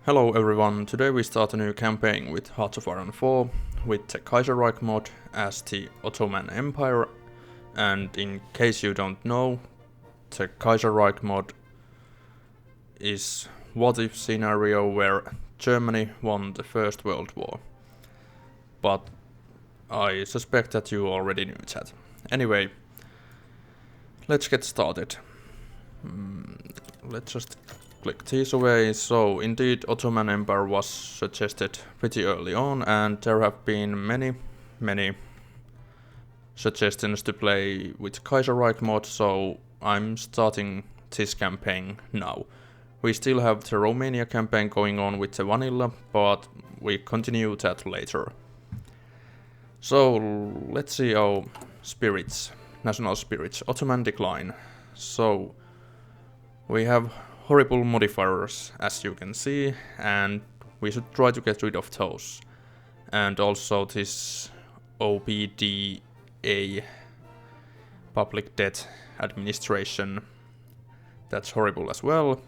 Hello everyone, today we start a new campaign with HOI4 with the Kaiserreich mod as the Ottoman Empire, and in case you don't know, the Kaiserreich mod is what if scenario where Germany won the First World War. But I suspect that you already knew that. Anyway, let's get started. Let's just click these away. So indeed, Ottoman Empire was suggested pretty early on, and there have been many suggestions to play with Kaiserreich mod, so I'm starting this campaign now. We still have the Romania campaign going on with the vanilla, but we continue that later. So let's see our spirits, national spirits, Ottoman decline. So we have horrible modifiers, as you can see, and we should try to get rid of those. And also this OBDA, Public Debt Administration, that's horrible as well.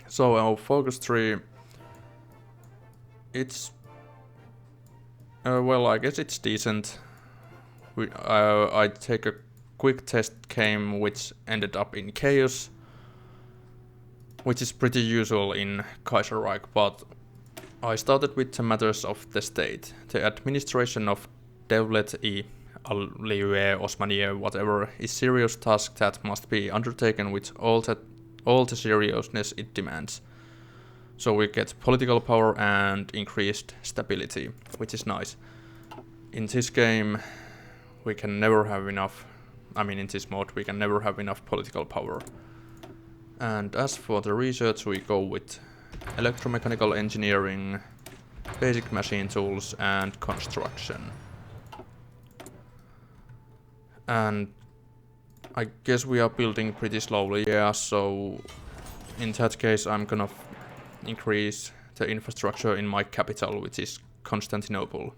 So our focus tree, it's well, I guess it's decent. I take a quick test game which ended up in chaos, which is pretty usual in Kaiserreich, but I started with the matters of the state. The administration of Devlet-i Aliye Osmaniye, whatever, is serious task that must be undertaken with all the seriousness it demands. So we get political power and increased stability, which is nice. In this game, we can never have enough, in this mod, we can never have enough political power. And as for the research, we go with electromechanical engineering, basic machine tools, and construction. And I guess we are building pretty slowly, yeah, so in that case I'm gonna increase the infrastructure in my capital, which is Constantinople.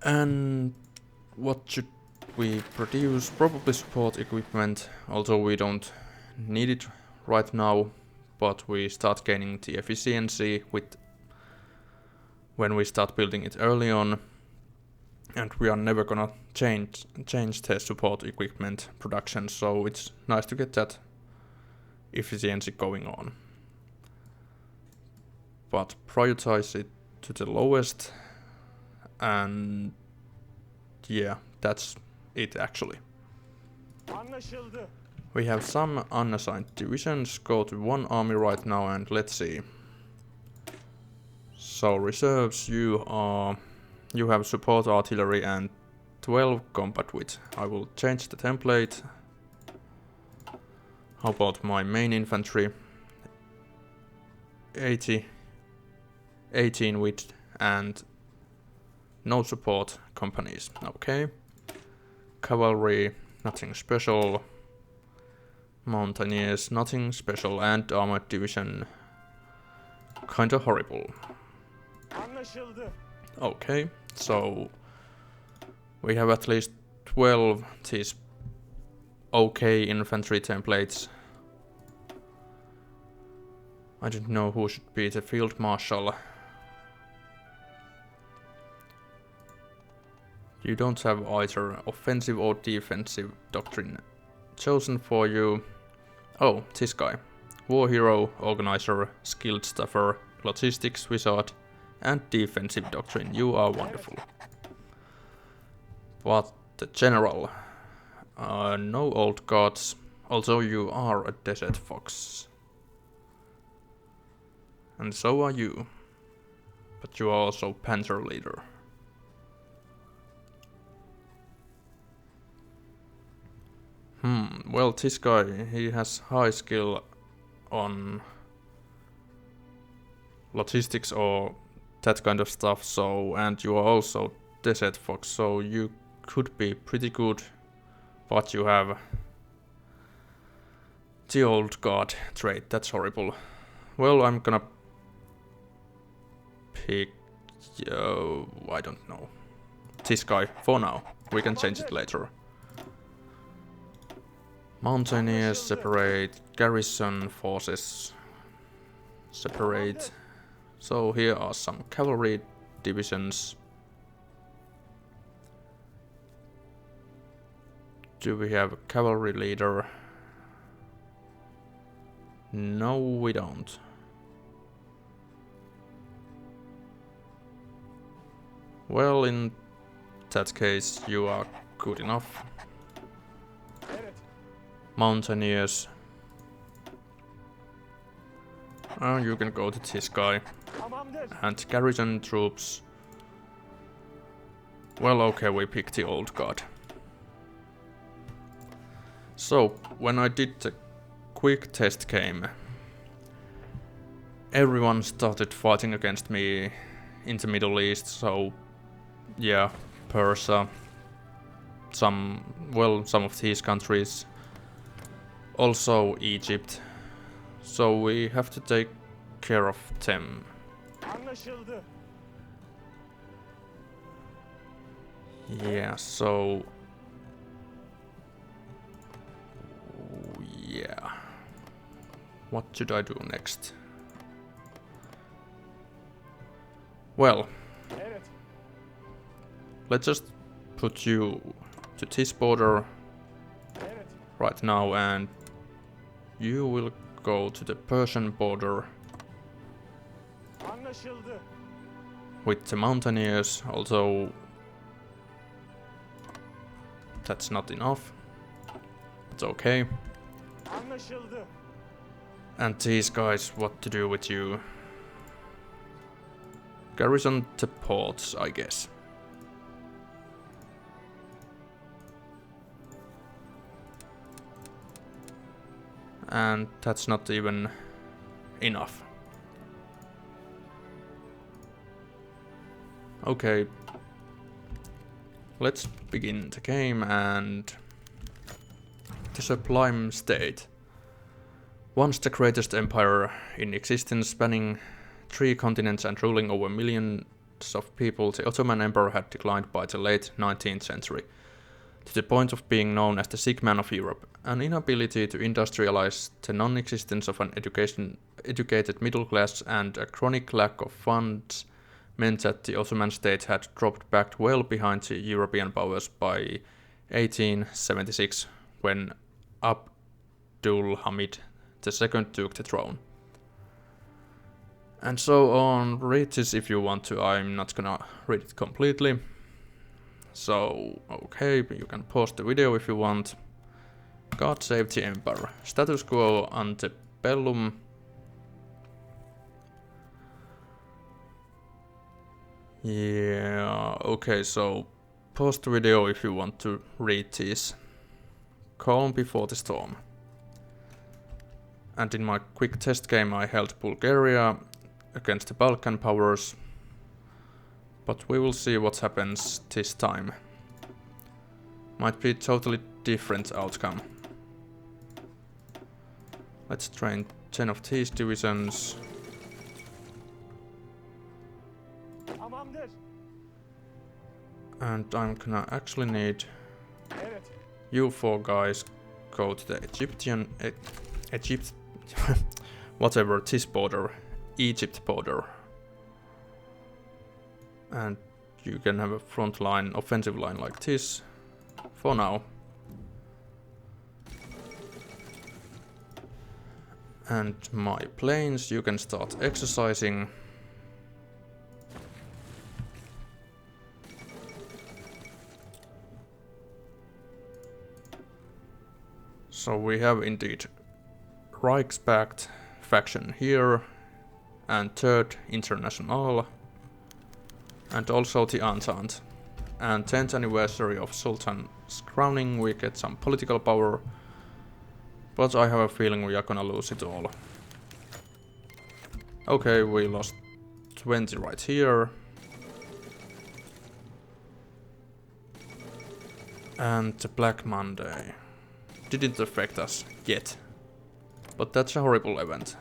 And what should we produce? Probably support equipment, although we don't need it right now, but we start gaining the efficiency when we start building it early on, and we are never gonna change the support equipment production, so it's nice to get that efficiency going on. But prioritize it to the lowest, and yeah, that's it actually. We have some unassigned divisions, go to one army right now, and let's see. So reserves, you have support artillery and 12 combat wit. I will change the template. How about my main infantry? 18 wit and no support companies. Okay. Cavalry, nothing special. Mountaineers, nothing special. And armored division, kinda horrible. Okay, so we have at least 12 these okay infantry templates. I don't know who should be the field marshal. You don't have either offensive or defensive doctrine chosen for you. Oh, this guy. War hero, organizer, skilled staffer, logistics wizard, and defensive doctrine. You are wonderful. But the general. No old gods, although you are a desert fox. And so are you. But you are also panther leader. Well, this guy, he has high skill on logistics or that kind of stuff, so, and you are also desert fox, so you could be pretty good, but you have the old god trait. That's horrible. Well, I'm gonna pick, I don't know, this guy for now. We can change it later. Mountaineers separate, garrison forces separate. So here are some cavalry divisions. Do we have a cavalry leader? No, we don't. Well, in that case, you are good enough. Mountaineers. You can go to this guy. And garrison troops. Well, okay, we picked the old god. So, when I did the quick test game, everyone started fighting against me in the Middle East, so yeah, Persia, some of these countries, also Egypt, so we have to take care of them. Yeah, so yeah, what should I do next? Well, let's just put you to this border right now, and you will go to the Persian border with the Mountaineers, although that's not enough. It's okay. And these guys, what to do with you? Garrison the ports, I guess. And that's not even enough. Okay. Let's begin the game, and the sublime state. Once the greatest empire in existence, spanning 3 continents and ruling over millions of people, the Ottoman Empire had declined by the late 19th century, to the point of being known as the sick man of Europe. An inability to industrialize, the non-existence of an educated middle class, and a chronic lack of funds meant that the Ottoman state had dropped back well behind the European powers by 1876, when Abdul Hamid II took the throne. And so on. Read this if you want to, I'm not gonna read it completely. So, okay, you can pause the video if you want. God save the Empire. Status quo ante bellum. Yeah, okay, so pause the video if you want to read this. Calm before the storm. And in my quick test game I held Bulgaria against the Balkan powers, but we will see what happens this time. Might be a totally different outcome. Let's train 10 of these divisions. And I'm gonna actually need you 4 guys go to the Egypt whatever, this border, Egypt border. And you can have a front line, offensive line like this, for now. And my planes, you can start exercising. So we have indeed Reichspakt faction here, and Third International, and also the Entente. And 10th anniversary of Sultan's crowning, we get some political power, but I have a feeling we are gonna lose it all. Okay, we lost 20 right here. And the Black Monday didn't affect us yet, but that's a horrible event.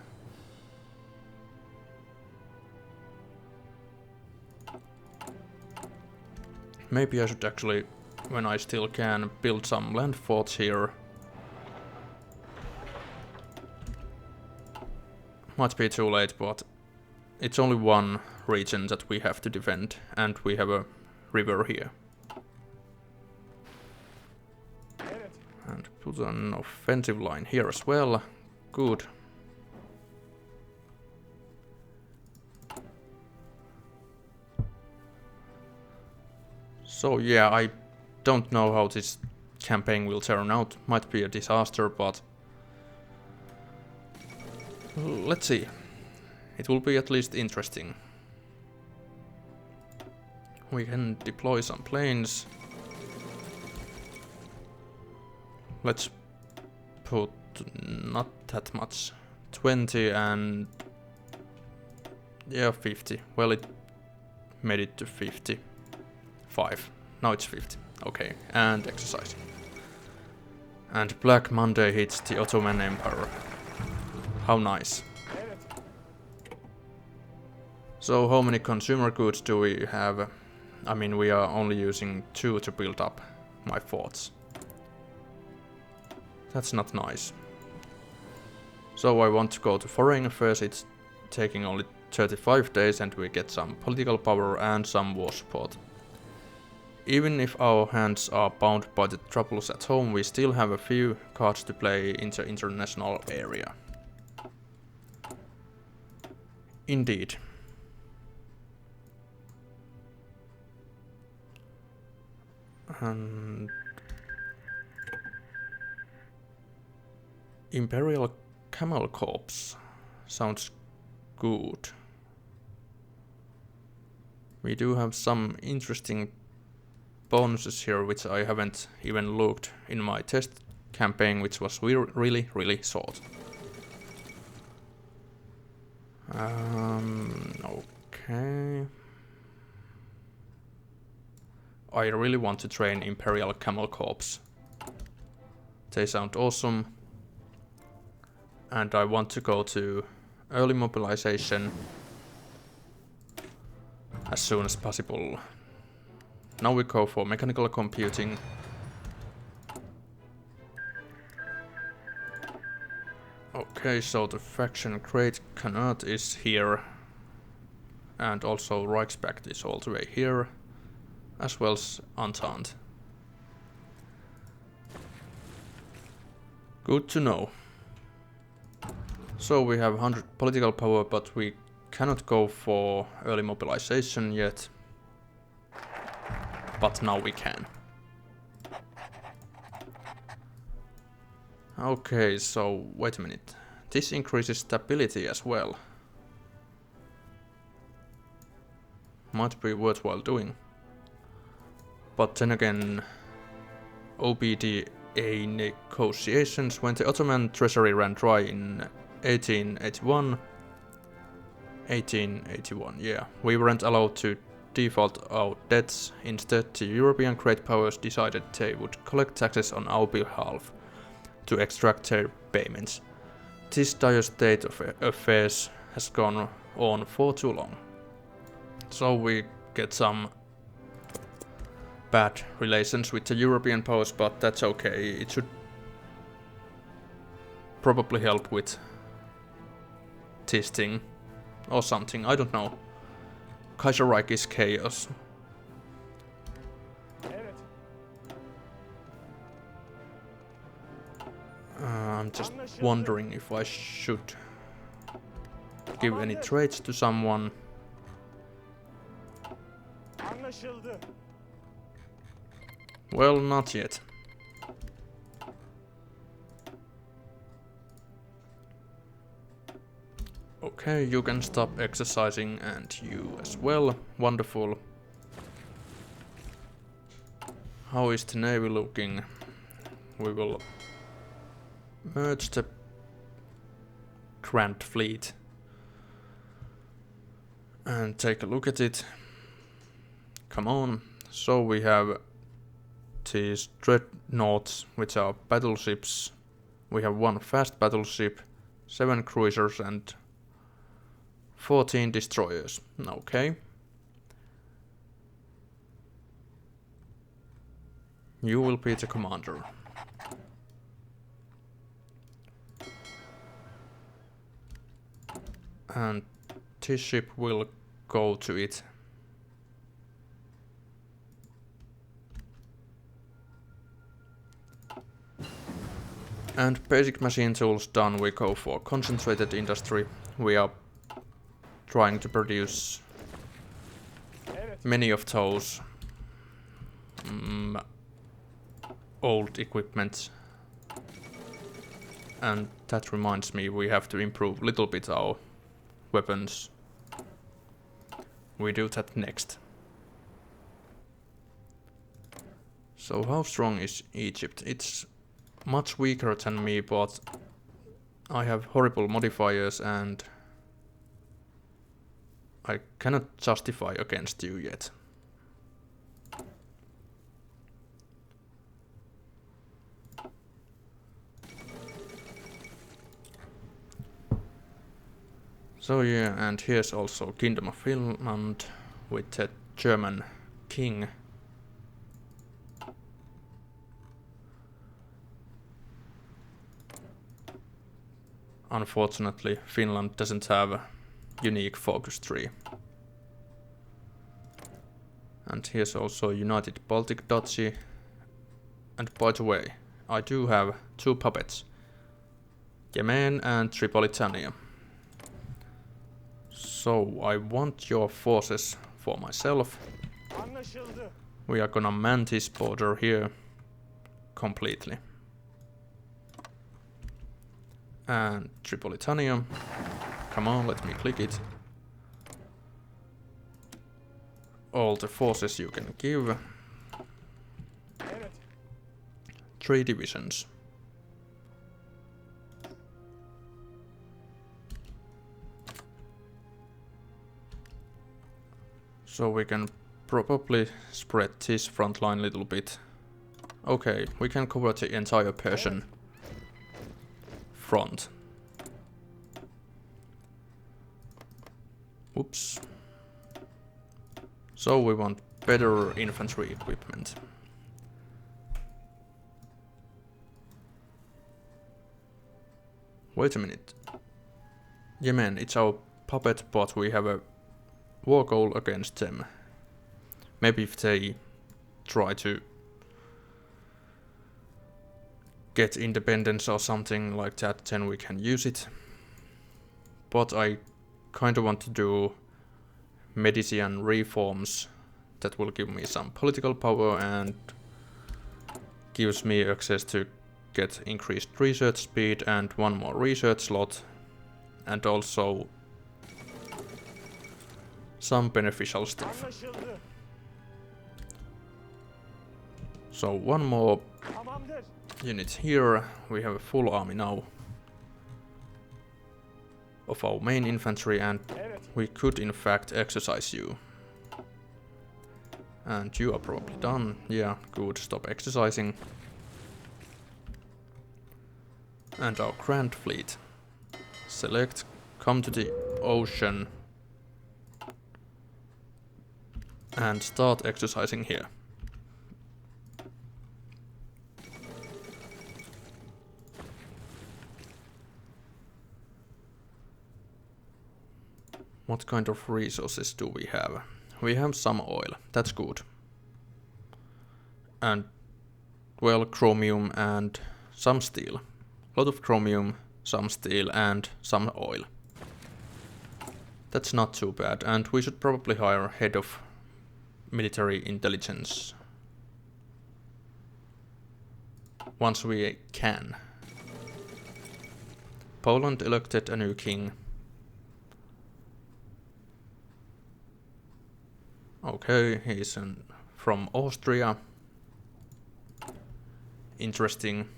Maybe I should actually, when I still can, build some land forts here. Might be too late, but it's only one region that we have to defend, and we have a river here. And put an offensive line here as well. Good. So yeah, I don't know how this campaign will turn out. Might be a disaster, but let's see. It will be at least interesting. We can deploy some planes. Let's put not that much. 20 and yeah, 50. Well, it made it to 55. Now it's 50. Okay, and exercise. And Black Monday hits the Ottoman Empire. How nice. So how many consumer goods do we have? I mean, we are only using 2 to build up my forts. That's not nice. So I want to go to foreign affairs. It's taking only 35 days and we get some political power and some war support. Even if our hands are bound by the troubles at home, we still have a few cards to play in the international area. Indeed. And Imperial Camel Corps sounds good. We do have some interesting bonuses here which I haven't even looked in my test campaign, which was really short. Okay. I really want to train Imperial Camel Corps. They sound awesome. And I want to go to early mobilization as soon as possible. Now we go for mechanical computing. Okay, so the faction Great Khanate is here. And also Reichspakt is all the way here. As well as Entente. Good to know. So we have 100 political power, but we cannot go for early mobilization yet. But now we can. Okay, so wait a minute. This increases stability as well. Might be worthwhile doing. But then again, OBDA negotiations, when the Ottoman treasury ran dry in 1881, yeah, we weren't allowed to default our debts. Instead, the European great powers decided they would collect taxes on our behalf to extract their payments. This dire state of affairs has gone on for too long. So we get some bad relations with the European powers, but that's okay. It should probably help with this thing or something, I don't know. Kaiserreich is chaos. I'm just wondering if I should give any trades to someone. Well, not yet. Okay, you can stop exercising, and you as well. Wonderful. How is the navy looking? We will merge the Grand Fleet and take a look at it. Come on. So we have these dreadnoughts, which are battleships. We have 1 fast battleship, 7 cruisers and 14 destroyers. Okay. You will be the commander. And this ship will go to it. And basic machine tools done, we go for concentrated industry. We are trying to produce many of those old equipment. And that reminds me, we have to improve a little bit our weapons. We do that next. So how strong is Egypt? It's much weaker than me, but I have horrible modifiers and I cannot justify against you yet. So yeah, and here's also Kingdom of Finland with the German king. Unfortunately, Finland doesn't have a unique focus tree. And here's also United Baltic Duchy. And by the way, I do have 2 puppets. Yemen and Tripolitania. So I want your forces for myself. We are gonna man this border here completely. And Tripolitania. Come on, let me click it. All the forces you can give. 3 divisions. So we can probably spread this front line a little bit. Okay, we can cover the entire Persian front. Oops. So we want better infantry equipment. Wait a minute. Yemen, it's our puppet, but we have a war goal against them. Maybe if they try to get independence or something like that, then we can use it. But I kind of want to do Medicean reforms that will give me some political power and gives me access to get increased research speed and 1 more research slot, and also some beneficial stuff. So 1 more unit here. We have a full army now of our main infantry, and we could in fact exercise you. And you are probably done. Yeah, good, stop exercising. And our Grand Fleet. Select, come to the ocean and start exercising here. What kind of resources do we have? We have some oil, that's good. And, well, chromium and some steel. A lot of chromium, some steel and some oil. That's not too bad, and we should probably hire a head of military intelligence once we can. Poland elected a new king. Okay, he's from Austria. Interesting.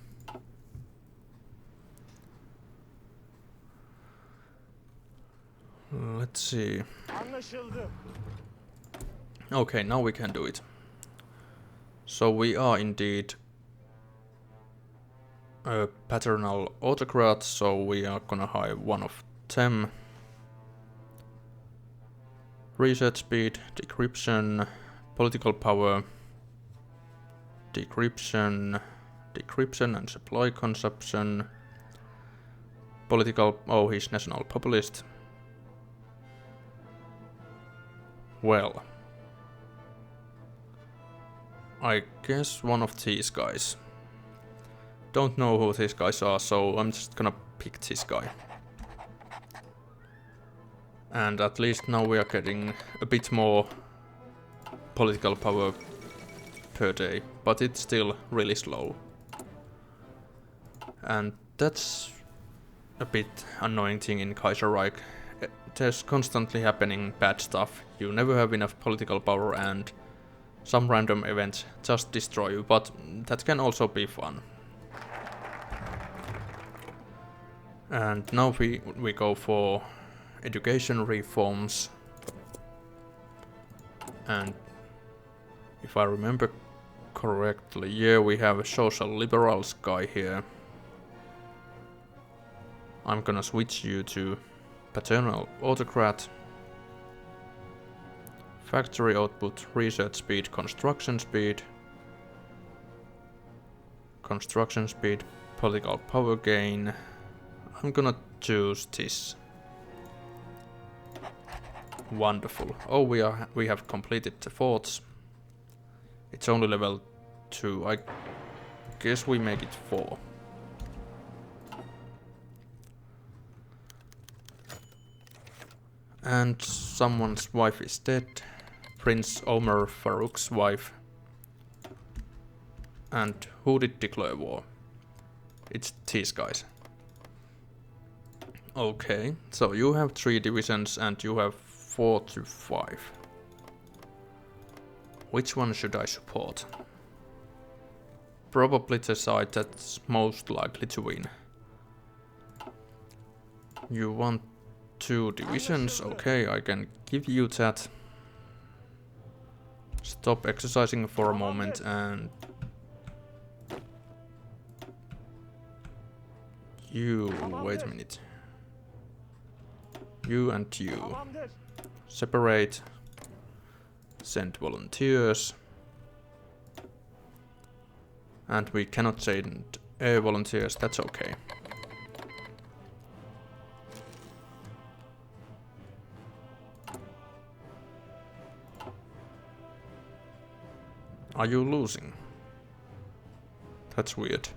Let's see. Okay, now we can do it. So we are indeed a paternal autocrat, so we are gonna hire 1 of them. Research speed, decryption, political power, decryption and supply consumption. Political, oh, he's national populist. Well, I guess one of these guys. Don't know who these guys are, so I'm just gonna pick this guy. And at least now we are getting a bit more political power per day, but it's still really slow. And that's a bit annoying thing in Kaiserreich. There's constantly happening bad stuff. You never have enough political power and some random event just destroy you, but that can also be fun. And now we go for education reforms. And if I remember correctly, yeah, we have a social liberals guy here. I'm gonna switch you to paternal autocrat. Factory output, research speed, construction speed. Construction speed, political power gain. I'm gonna choose this. Wonderful. Oh, we have completed the forts. It's only level 2. I guess we make it 4. And someone's wife is dead. Prince Omar Farouk's wife. And who did declare war? It's these guys. Okay, so you have 3 divisions and you have 4 to 5. Which one should I support? Probably the side that's most likely to win. You want 2 divisions? Okay, I can give you that. Stop exercising for a moment and... You, wait a minute. You and you. Separate. Send volunteers. And we cannot send air volunteers, that's okay. Are you losing? That's weird.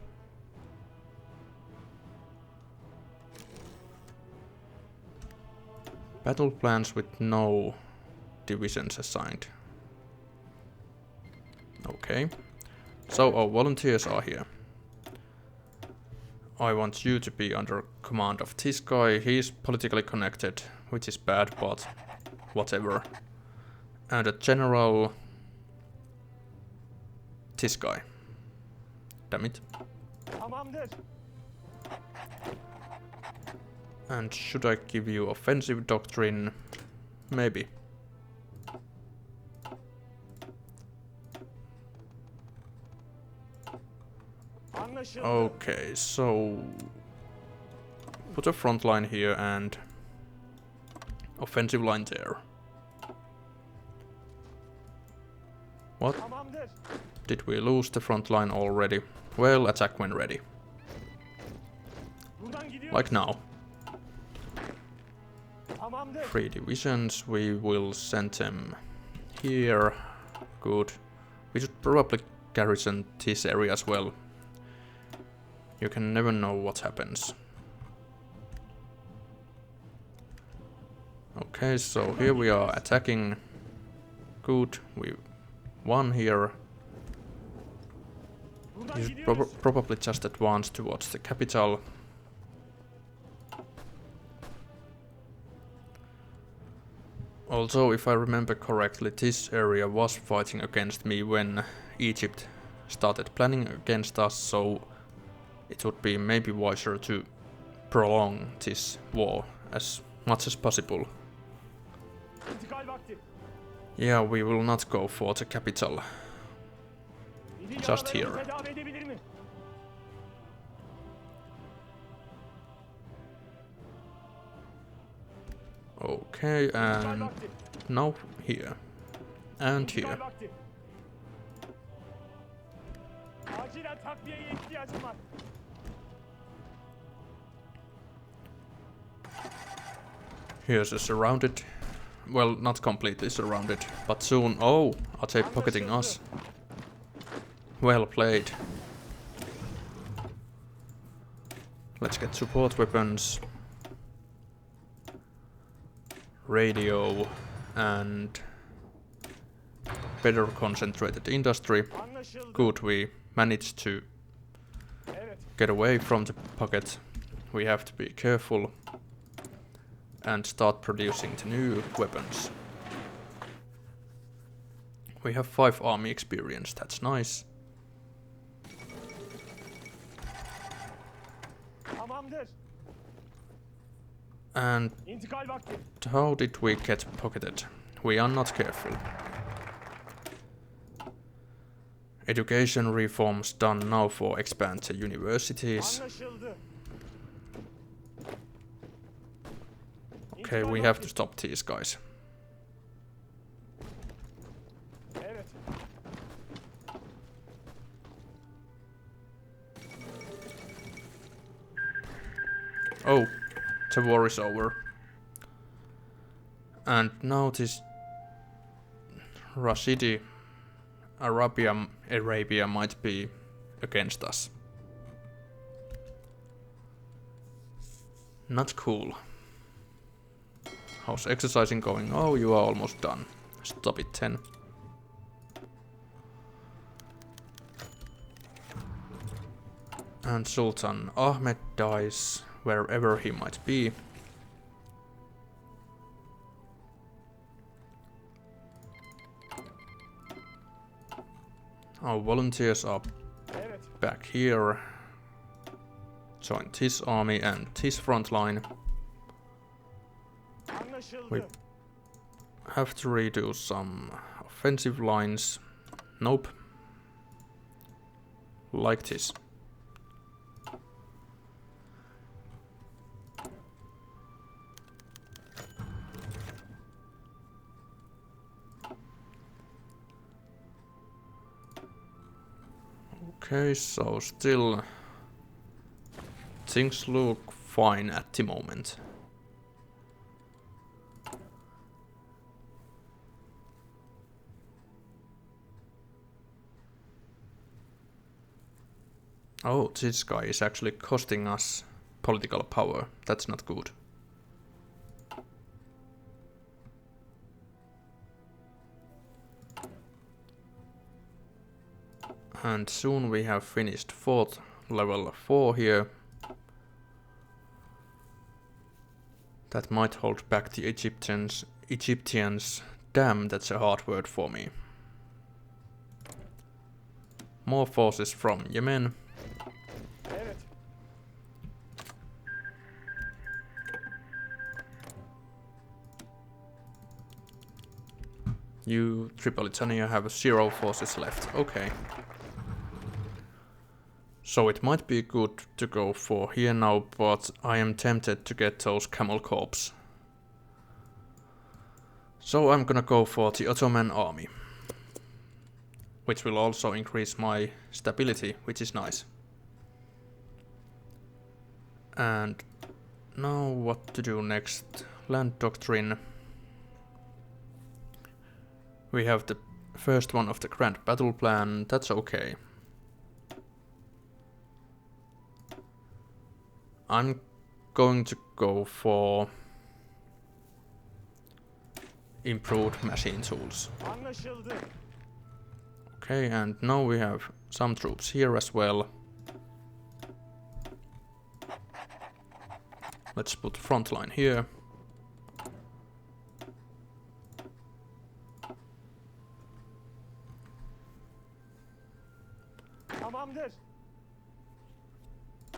Battle plans with no divisions assigned. Okay. So our volunteers are here. I want you to be under command of this guy. He's politically connected, which is bad, but whatever. And a general... This guy. Damn it. And should I give you offensive doctrine? Maybe. Okay, so put a front line here and offensive line there. What? Did we lose the front line already? Well, attack when ready. Like now. 3 divisions, we will send them here. Good. We should probably garrison this area as well. You can never know what happens. Okay, so here we are attacking. Good, we won here. You should probably just advance towards the capital. Also, if I remember correctly, this area was fighting against me when Egypt started planning against us, so it would be maybe wiser to prolong this war as much as possible. Yeah, we will not go for the capital. Just here. Okay, and now here. And here. Here's a surrounded well, not completely surrounded, but soon. Oh, are they pocketing us? Well played. Let's get support weapons, radio, and better concentrated industry. Good, we managed to get away from the pocket. We have to be careful and start producing the new weapons. We have 5 army experience, that's nice. And how did we get pocketed? We are not careful. Education reforms done now for expand the universities. Okay, we have to stop these guys. Oh, the war is over. And now this Rashidi Arabia might be against us. Not cool. How's exercising going? Oh, you are almost done. Stop it, 10. And Sultan Ahmed dies wherever he might be. Our volunteers are back here. Join this army and this front line. We have to redo some offensive lines. Nope. Like this. Okay, so still things look fine at the moment. Oh, this guy is actually costing us political power. That's not good. And soon we have finished level 4 here. That might hold back the Egyptians. Damn, that's a hard word for me. More forces from Yemen. You, Tripolitania, have 0 forces left. Okay. So it might be good to go for here now, but I am tempted to get those camel corps. So I'm gonna go for the Ottoman army. Which will also increase my stability, which is nice. And now what to do next? Land doctrine. We have the first one of the grand battle plan, that's okay. I'm going to go for improved machine tools. Okay, and now we have some troops here as well. Let's put front line here.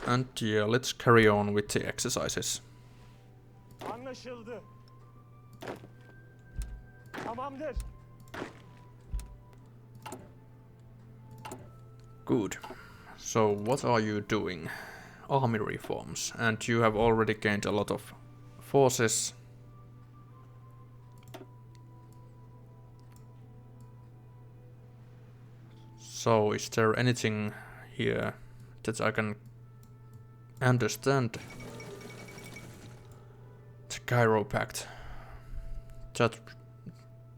And yeah, let's carry on with the exercises. Good. So what are you doing? Army reforms. And you have already gained a lot of forces. So is there anything here that I can understand? The Cairo Pact.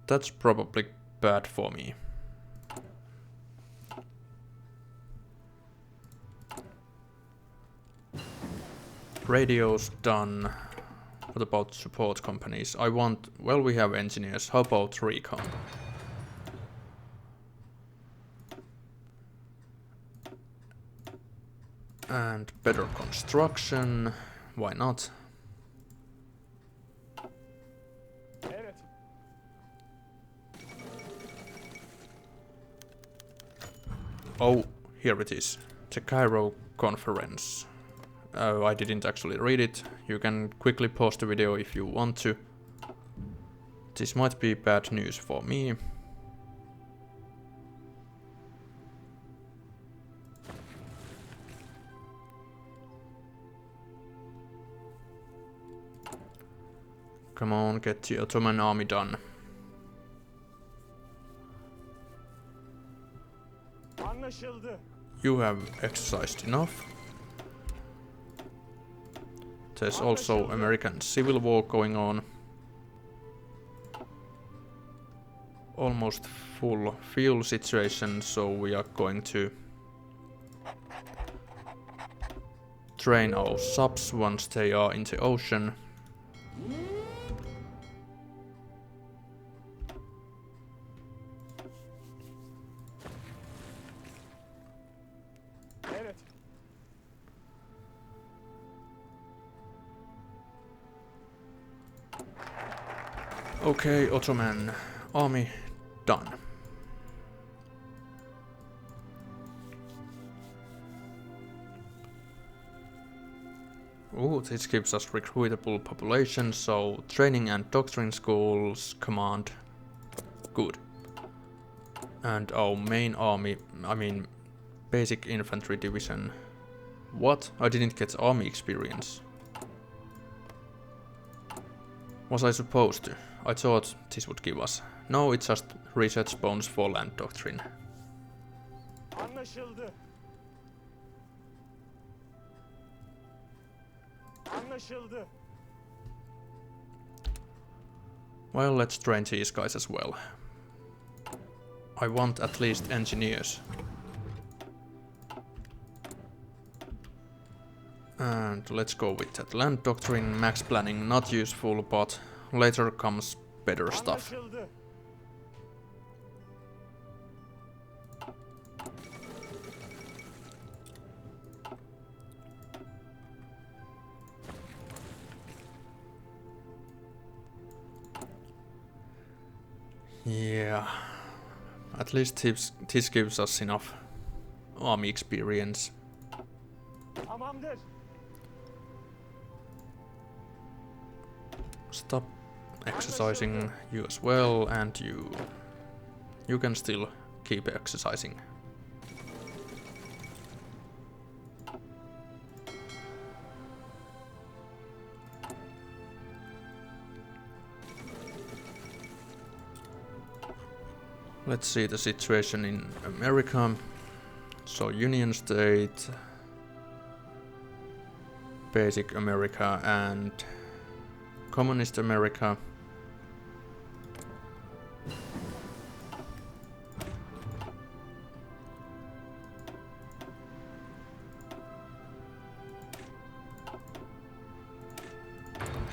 That's probably bad for me. Radio's done. What about support companies? Well, we have engineers. How about recon? And better construction. Why not? Oh, here it is. The Cairo conference. I didn't actually read it. You can quickly pause the video if you want to. This might be bad news for me. Come on, get the Ottoman army done. You have exercised enough. There's also American Civil War going on. Almost full fuel situation, so we are going to train our subs once they are in the ocean. Okay, Ottoman army done. Oh, this gives us recruitable population, so training and doctrine schools, command, good. And our main army, I mean basic infantry division. What? I didn't get army experience. Was I supposed to? I thought this would give us. No, it's just research bonus for land doctrine. Anlaşıldı. Anlaşıldı. Well, let's train these guys as well. I want at least engineers. And let's go with that land doctrine. Max planning not useful, but later comes better stuff. Anlaşıldı. Yeah, at least this gives us enough army experience. Tamamdır. Stop exercising, you as well, and you can still keep exercising. Let's see the situation in America. So Union State, Basic America and Communist America.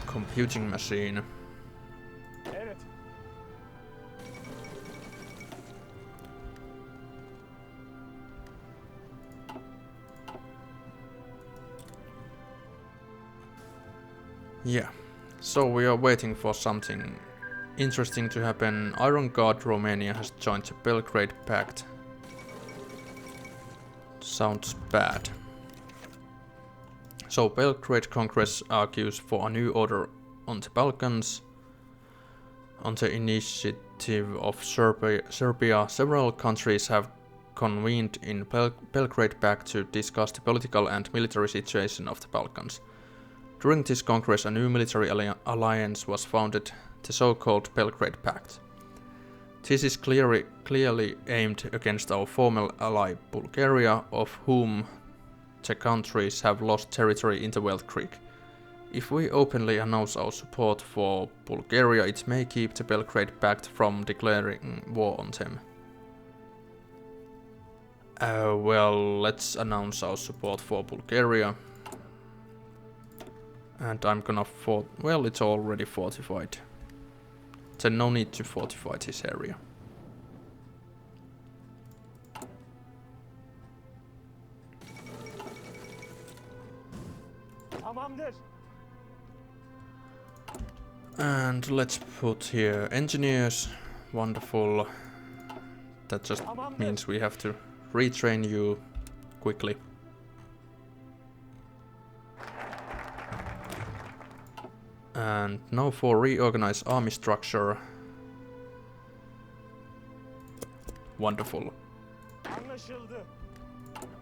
Computing machine. Evet. Yeah, so we are waiting for something interesting to happen. Iron Guard Romania has joined the Belgrade Pact. Sounds bad. So Belgrade Congress argues for a new order on the Balkans. On the initiative of Serbia, several countries have convened in Belgrade Pact to discuss the political and military situation of the Balkans. During this Congress, a new military alliance was founded, the so-called Belgrade Pact. This is clearly aimed against our former ally Bulgaria, of whom the countries have lost territory in the Welt Creek. If we openly announce our support for Bulgaria, it may keep the Belgrade Pact from declaring war on them. Well, let's announce our support for Bulgaria. And I'm gonna well, it's already fortified. Then no need to fortify this area. Tamamdır. And let's put here engineers. Wonderful. That just means we have to retrain you quickly. And now for reorganize army structure. Wonderful. Anlaşıldı.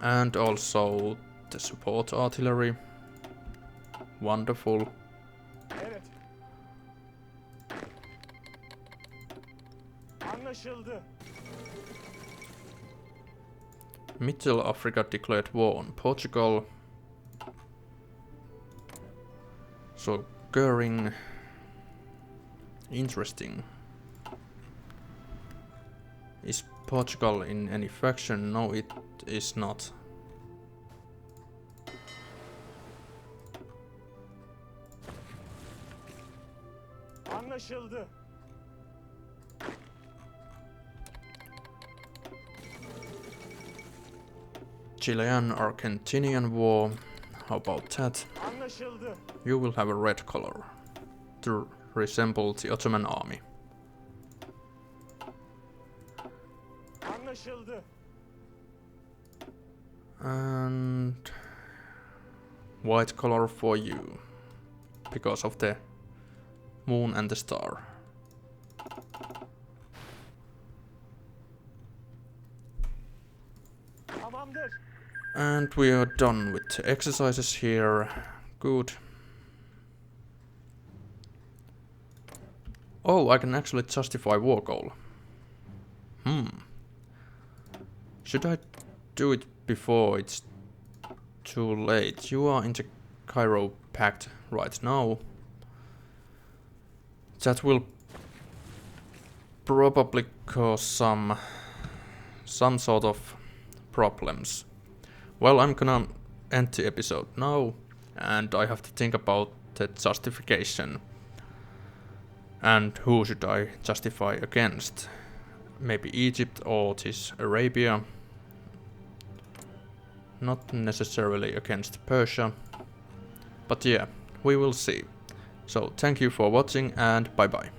And also the support artillery. Wonderful. Evet. Anlaşıldı. Middle Africa declared war on Portugal. So Goering. Interesting. Is Portugal in any faction? No, it is not. Anlaşıldı. Chilean-Argentinian war. How about that? Anlaşıldı. You will have a red color to resemble the Ottoman army. Anlaşıldı. And white color for you because of the moon and the star. Tamamdır. And we are done with the exercises here. Good. Oh, I can actually justify war goal. Should I do it before it's too late? You are in the Cairo Pact right now. That will probably cause some sort of problems. Well, I'm gonna end the episode now, and I have to think about the justification. And who should I justify against? Maybe Egypt or this Arabia. Not necessarily against Persia. But yeah, we will see. So thank you for watching and bye bye.